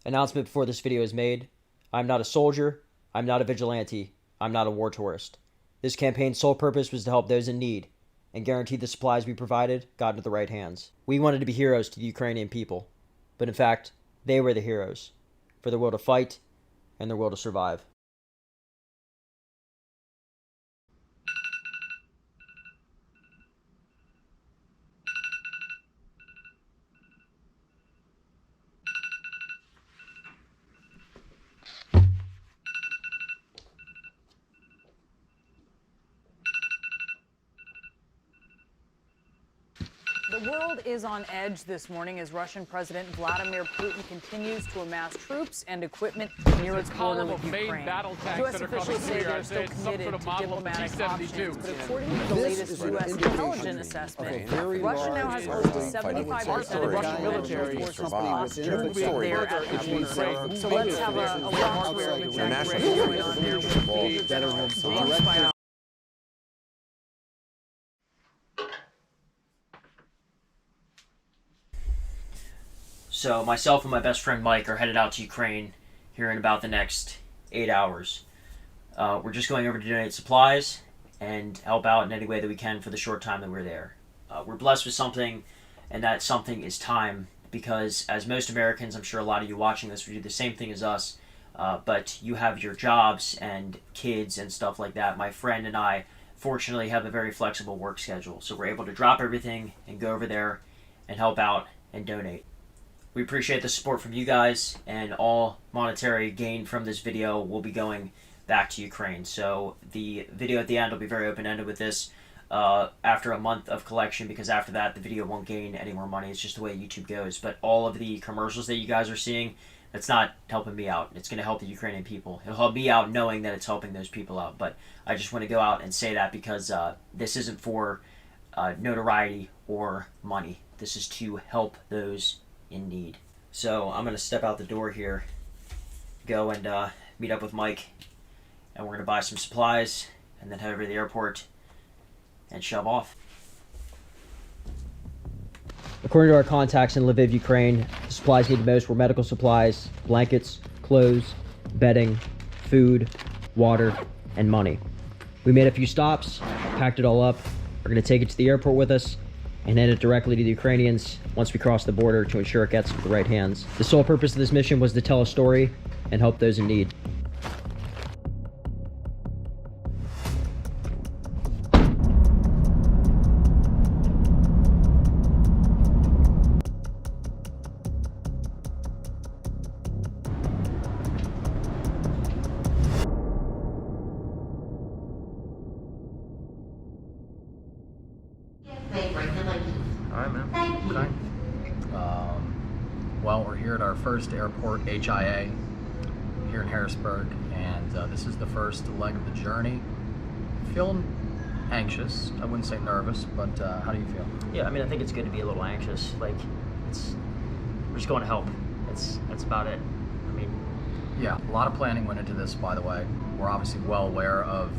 Announcement before this video is made. I'm not a soldier. I'm not a vigilante. I'm not a war tourist. This campaign's sole purpose was to help those in need and guarantee the supplies we provided got into the right hands. We wanted to be heroes to the Ukrainian people, but in fact, they were the heroes for their will to fight and their will to survive. The world is on edge this morning as Russian President Vladimir Putin continues to amass troops and equipment near its border with Ukraine. U.S. officials say they're still committed to diplomatic options, but according to the latest U.S. intelligence assessment, Russia now has close to 75% of Russian military forces lost during there at the border. So let's have a walk through of exactly what's going on there with Major General James Biden. So myself and my best friend Mike are headed out to Ukraine here in about the next 8 hours. We're just going over to donate supplies and help out in any way that we can for the short time that we're there. We're blessed with something, and that something is time, because as most Americans, I'm sure a lot of you watching this would do the same thing as us, but you have your jobs and kids and stuff like that. My friend and I fortunately have a very flexible work schedule, so we're able to drop everything and go over there and help out and donate. We appreciate the support from you guys, and all monetary gain from this video will be going back to Ukraine. So the video at the end will be very open-ended with this after a month of collection, because after that the video won't gain any more money. It's just the way YouTube goes. But all of the commercials that you guys are seeing, that's not helping me out. It's going to help the Ukrainian people. It'll help me out knowing that it's helping those people out. But I just want to go out and say that because this isn't for notoriety or money. This is to help those in need. So I'm going to step out the door here, go and meet up with Mike, and we're going to buy some supplies and then head over to the airport and shove off. According to our contacts in Lviv, Ukraine, the supplies needed most were medical supplies, blankets, clothes, bedding, food, water, and money. We made a few stops, packed it all up. We're going to take it to the airport with us and hand it directly to the Ukrainians once we cross the border to ensure it gets into the right hands. The sole purpose of this mission was to tell a story and help those in need. Alright, man. Okay. Well, we're here at our first airport, HIA, here in Harrisburg, and this is the first leg of the journey. Feeling anxious. I wouldn't say nervous, but how do you feel? Yeah, I mean, I think it's good to be a little anxious. Like, we're just going to help. That's about it. I mean, yeah, a lot of planning went into this, by the way. We're obviously well aware of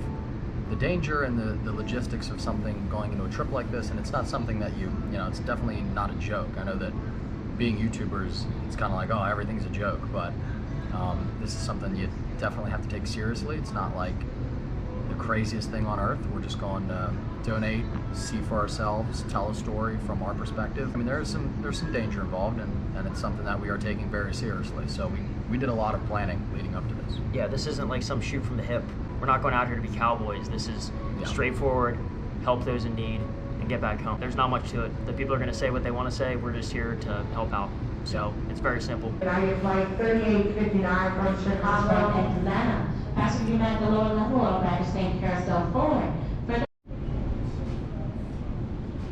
the danger and the logistics of something going into a trip like this, and it's not something that you know, it's definitely not a joke. I know that being YouTubers, it's kind of like, oh, everything's a joke, but this is something you definitely have to take seriously. It's not like the craziest thing on earth. We're just going to donate, see for ourselves, tell a story from our perspective. I mean, there's some danger involved, and it's something that we are taking very seriously. So we did a lot of planning leading up to this. Yeah, this isn't like some shoot from the hip. We're not going out here to be cowboys. This is straightforward, help those in need, and get back home. There's not much to it. The people are going to say what they want to say. We're just here to help out. So it's very simple. Flight 3859 from Chicago and Atlanta. Passenger unit at the lower level of Pakistan Carousel forward.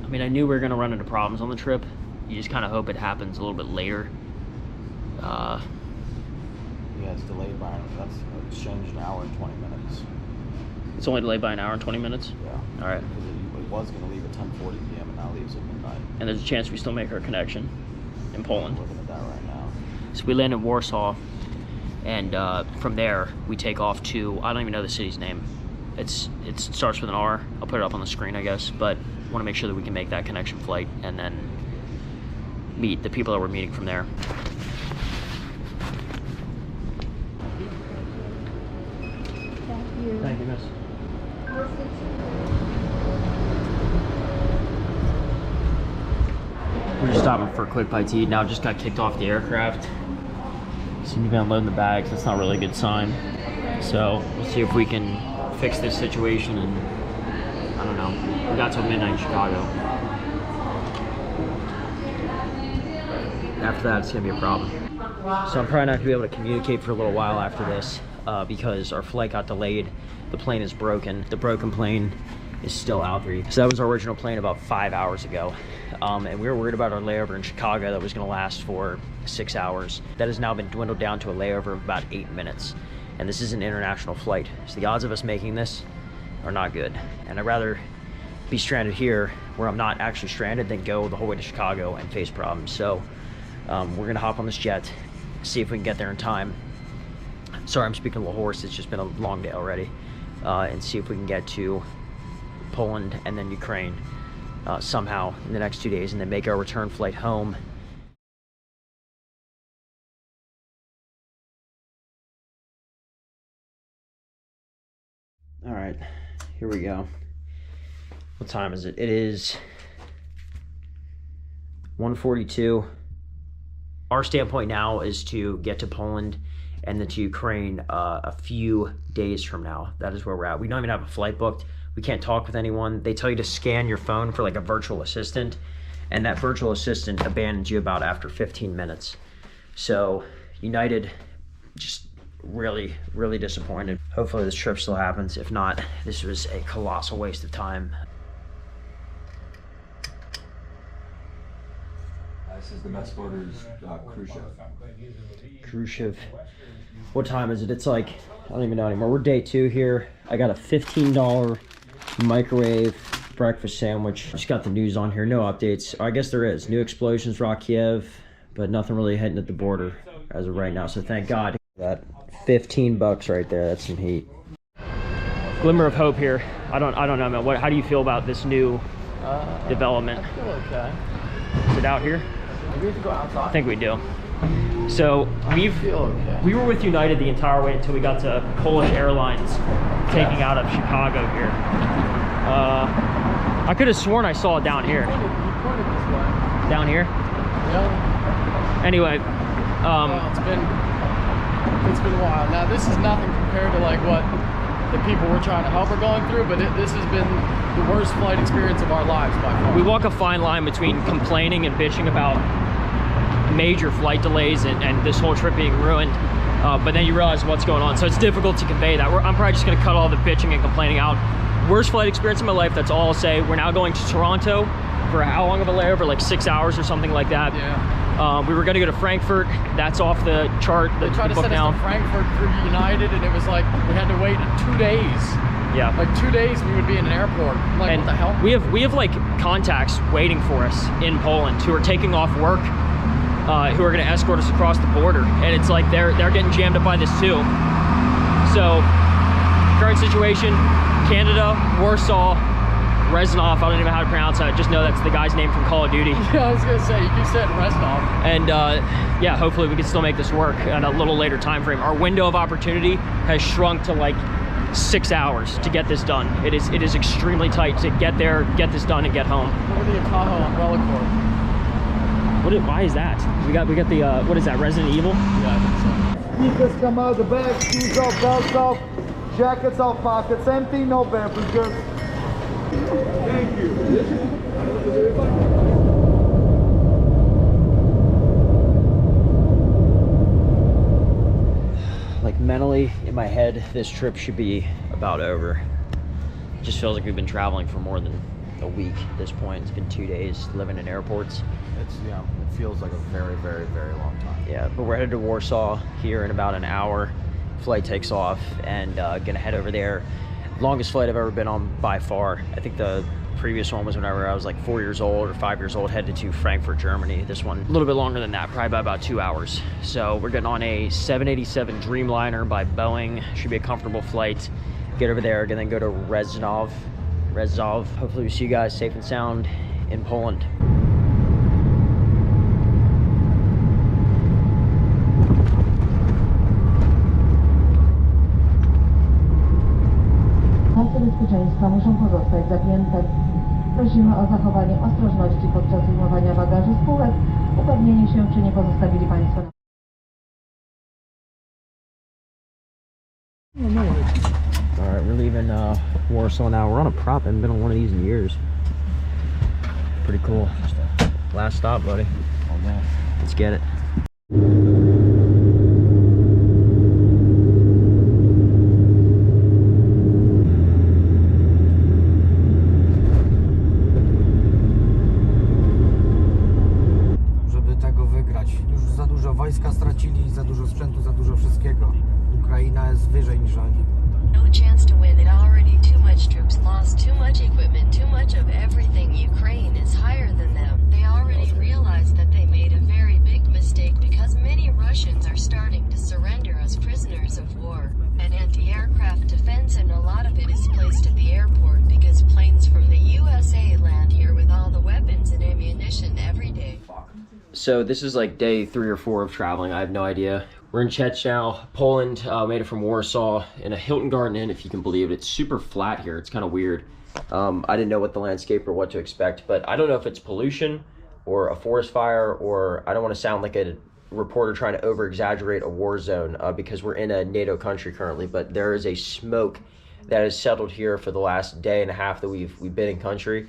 I mean, I knew we were going to run into problems on the trip. You just kind of hope it happens a little bit later. Yeah, it's delayed by, it's changed an hour and 20 minutes. It's only delayed by an hour and 20 minutes? Yeah. All right. Because it was going to leave at 10:40 p.m. and now leaves at midnight. And there's a chance we still make our connection in Poland. We're looking at that right now. So we land in Warsaw, and from there we take off to, I don't even know the city's name. It starts with an R. I'll put it up on the screen, I guess, but want to make sure that we can make that connection flight and then meet the people that we're meeting from there. stopping for a quick bite to eat. Now just got kicked off the aircraft. Seem to be unloading the bags. That's not really a good sign. So we'll see if we can fix this situation. And I don't know. We got till midnight in Chicago. After that, it's gonna be a problem. So I'm probably not gonna be able to communicate for a little while after this because our flight got delayed. The plane is broken. The broken plane is still out there. So that was our original plane about 5 hours ago. And we were worried about our layover in Chicago that was gonna last for 6 hours. That has now been dwindled down to a layover of about 8 minutes. And this is an international flight. So the odds of us making this are not good. And I'd rather be stranded here where I'm not actually stranded than go the whole way to Chicago and face problems. So we're gonna hop on this jet, see if we can get there in time. Sorry, I'm speaking a little hoarse. It's just been a long day already. And see if we can get to Poland and then Ukraine somehow in the next 2 days, and then make our return flight home. All right, here we go. What time is it? It is 1:42. Our standpoint now is to get to Poland and then to Ukraine a few days from now. That is where we're at. We don't even have a flight booked. We can't talk with anyone. They tell you to scan your phone for like a virtual assistant, and that virtual assistant abandons you about after 15 minutes. So United, just really, really disappointed. Hopefully this trip still happens. If not, this was a colossal waste of time. This is the best orders, Khrushchev. Khrushchev. What time is it? It's like, I don't even know anymore. We're day 2 here. I got a $15 microwave breakfast sandwich. Just got the news on here. No updates. I guess there is. New explosions rock Kiev, but nothing really heading at the border as of right now. So thank God. That 15 bucks right there. That's some heat. Glimmer of hope here. I don't know, man. How do you feel about this new development? I feel okay. Is it out here? Do we have to go outside? I think we do. So we were with United the entire way until we got to Polish Airlines taking out of Chicago here. I could have sworn I saw it down here. You pointed this way. Down here? Yeah. Anyway, Well, it's been a while. Now this is nothing compared to like what the people we're trying to help are going through, but this has been the worst flight experience of our lives by far. we walk a fine line between complaining and bitching about major flight delays and this whole trip being ruined, but then you realize what's going on. So it's difficult to convey that. I'm probably just gonna cut all the bitching and complaining out. Worst flight experience of my life, that's all I'll say. We're now going to Toronto for how long of a layover? Like 6 hours or something like that. Yeah. We were gonna go to Frankfurt. That's off the chart. They tried to send us to Frankfurt through United, and it was like we had to wait 2 days. Yeah. Like 2 days we would be in an airport. I'm like, And what the hell? we have like contacts waiting for us in Poland who are taking off work, who are going to escort us across the border, and it's like they're getting jammed up by this too. So current situation: Canada, Warsaw, Reznov. I don't even know how to pronounce that. I just know that's the guy's name from Call of Duty. Yeah, I was gonna say you keep saying Reznov. And yeah, hopefully we can still make this work at a little later time frame. Our window of opportunity has shrunk to like 6 hours to get this done. It is extremely tight to get there, get this done, and get home. Look at the Tahoe umbrella corps. Why is that? We got the what is that? Resident Evil? Yeah, I think so. Sneakers come out of the bag, shoes off, belts off, jackets off, pockets empty, no beverages. Thank you. Like mentally, in my head, this trip should be about over. It just feels like we've been traveling for more than a week at this point. It's been 2 days living in airports. It feels like a very, very, very long time. Yeah, but we're headed to Warsaw here in about an hour. Flight takes off, and gonna head over there. Longest flight I've ever been on by far. I think the previous one was whenever I was like 4 years old or 5 years old, headed to Frankfurt, Germany. This one a little bit longer than that, probably by about 2 hours. So we're getting on a 787 Dreamliner by Boeing. Should be a comfortable flight. Get over there, and then go to Reznov. Hopefully we see you guys safe and sound in Poland. Pasy bezpieczeństwa muszą pozostać zapięte. Prosimy o zachowanie ostrożności podczas wyjmowania bagaży z półek, upewnienie się, czy nie pozostawili Państwo na... Alright, we're leaving Warsaw now. We're on a prop. I haven't been on one of these in years. Pretty cool. Last stop, buddy. Oh, man. Let's get it. Żeby tego wygrać. Już za dużo wojska stracili, za dużo sprzętu, za dużo wszystkiego. Ukraina jest wyżej niż oni. No chance to win it already. Too much troops lost, too much equipment, too much of everything. Ukraine is higher than them. They already realized that they made a very big mistake because many Russians are starting to surrender as prisoners of war. And anti-aircraft defense, and a lot of it is placed at the airport because planes from the USA land here with all the weapons and ammunition every day. So this is like day 3 or 4 of traveling. I have no idea. We're in Czech now, Poland. Made it from Warsaw in a Hilton Garden Inn, if you can believe it. It's super flat here. It's kind of weird. I didn't know what the landscape or what to expect, but I don't know if it's pollution or a forest fire, or I don't want to sound like a reporter trying to over-exaggerate a war zone because we're in a NATO country currently, but there is a smoke that has settled here for the last day and a half that we've been in country.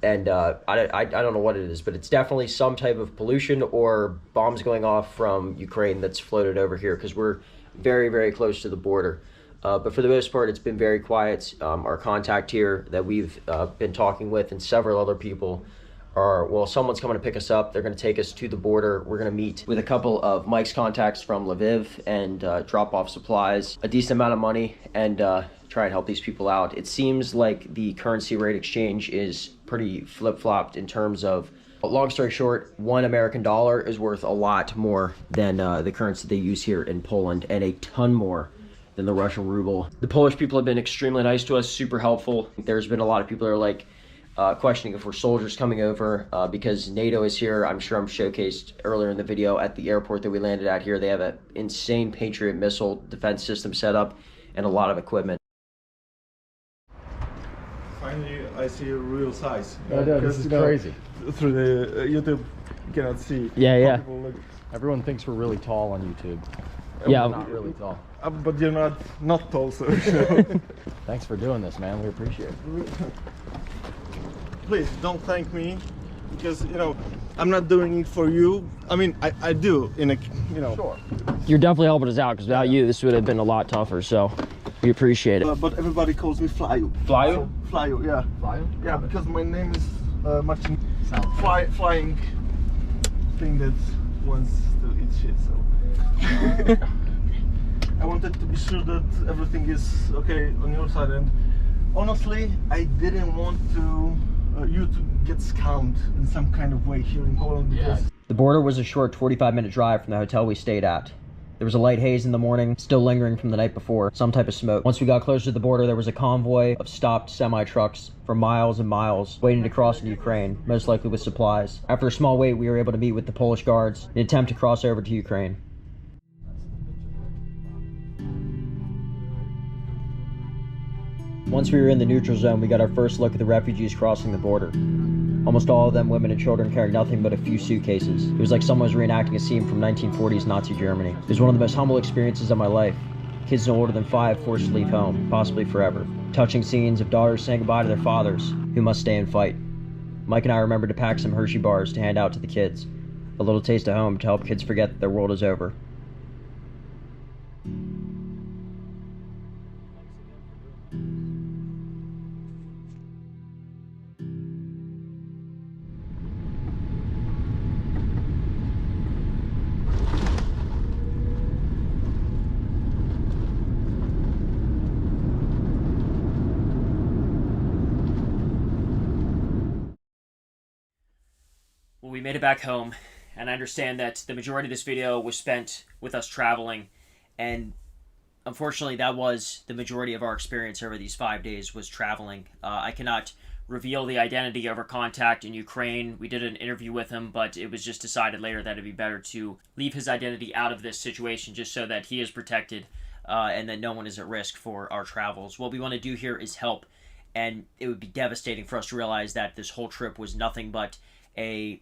And I don't know what it is, but it's definitely some type of pollution or bombs going off from Ukraine that's floated over here, because we're very, very close to the border. But for the most part, it's been very quiet. Our contact here that we've been talking with, and several other people, are, well, someone's coming to pick us up. They're going to take us to the border. We're going to meet with a couple of Mike's contacts from Lviv and drop off supplies, a decent amount of money, and try and help these people out. It seems like the currency rate exchange is pretty flip-flopped in terms of, long story short, $1 American is worth a lot more than the currency they use here in Poland, and a ton more than the Russian ruble. The Polish people have been extremely nice to us, super helpful. There's been a lot of people that are like questioning if we're soldiers coming over because NATO is here. I'm sure I'm showcased earlier in the video at the airport that we landed at here. They have an insane Patriot missile defense system set up and a lot of equipment. Finally, I see a real size. Yeah, this is crazy. Through the YouTube, you cannot see. Yeah. Everyone thinks we're really tall on YouTube. Yeah. We're not really tall. But you're not tall, so. Thanks for doing this, man. We appreciate it. Please don't thank me, because I'm not doing it for you. I mean, I do in a Sure. You're definitely helping us out, because without you, this would have been a lot tougher, so we appreciate it. But everybody calls me Flyu. Flyu? Flyu, yeah. Flyu? Yeah, because my name is Marcin. Flying thing that wants to eat shit, so. I wanted to be sure that everything is okay on your side, and honestly, I didn't want to you to get scammed in some kind of way here in Poland, because The border was a short 45-minute drive from the hotel we stayed at. There was a light haze in the morning, still lingering from the night before, some type of smoke. Once we got closer to the border, there was a convoy of stopped semi-trucks for miles and miles, waiting to cross into Ukraine, most likely with supplies. After a small wait, we were able to meet with the Polish guards in an attempt to cross over to Ukraine. Once we were in the neutral zone, we got our first look at the refugees crossing the border. Almost all of them women and children carrying nothing but a few suitcases. It was like someone was reenacting a scene from 1940s Nazi Germany. It was one of the most humble experiences of my life. Kids no older than 5 forced to leave home, possibly forever. Touching scenes of daughters saying goodbye to their fathers, who must stay and fight. Mike and I remembered to pack some Hershey bars to hand out to the kids. A little taste of home to help kids forget that their world is over. Well, we made it back home, and I understand that the majority of this video was spent with us traveling, and unfortunately that was the majority of our experience over these 5 days, was traveling. I cannot reveal the identity of our contact in Ukraine. We did an interview with him, but it was just decided later that it'd be better to leave his identity out of this situation just so that he is protected and that no one is at risk for our travels. What we want to do here is help And it would be devastating for us to realize that this whole trip was nothing but a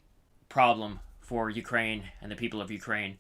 problem for Ukraine and the people of Ukraine.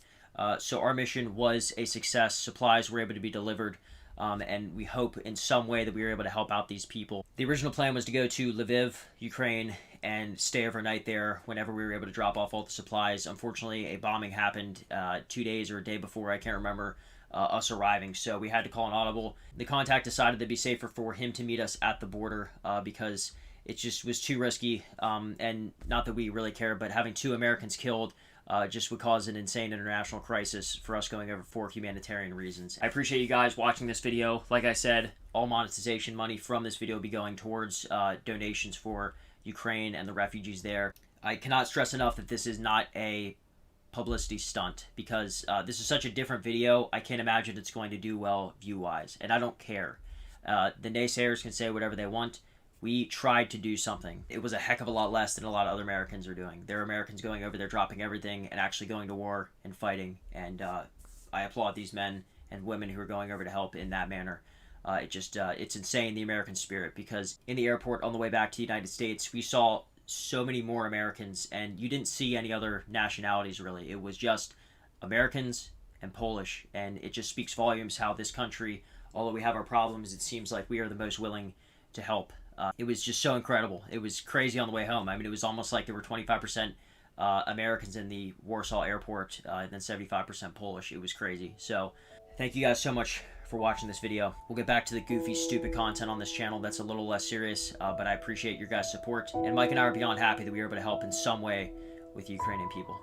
So our mission was a success. Supplies were able to be delivered, and we hope in some way that we were able to help out these people. The original plan was to go to Lviv, Ukraine, and stay overnight there whenever we were able to drop off all the supplies. Unfortunately, a bombing happened 2 days or a day before, I can't remember, us arriving, so we had to call an audible. The contact decided it'd be safer for him to meet us at the border because it just was too risky, and not that we really care, but having 2 Americans killed just would cause an insane international crisis for us going over for humanitarian reasons. I appreciate you guys watching this video. Like I said, all monetization money from this video will be going towards donations for Ukraine and the refugees there. I cannot stress enough that this is not a publicity stunt, because this is such a different video. I can't imagine it's going to do well view-wise, and I don't care. The naysayers can say whatever they want. We tried to do something. It was a heck of a lot less than a lot of other Americans are doing. There are Americans going over there, dropping everything, and actually going to war and fighting, and I applaud these men and women who are going over to help in that manner. It's insane, the American spirit, because in the airport on the way back to the United States, we saw so many more Americans, and you didn't see any other nationalities really. It was just Americans and Polish, and it just speaks volumes how this country, although we have our problems, it seems like we are the most willing to help. It was just so incredible. It was crazy on the way home. I mean, it was almost like there were 25% Americans in the Warsaw airport, and then 75% Polish. It was crazy. So thank you guys so much for watching this video. We'll get back to the goofy, stupid content on this channel that's a little less serious, but I appreciate your guys' support. And Mike and I are beyond happy that we were able to help in some way with the Ukrainian people.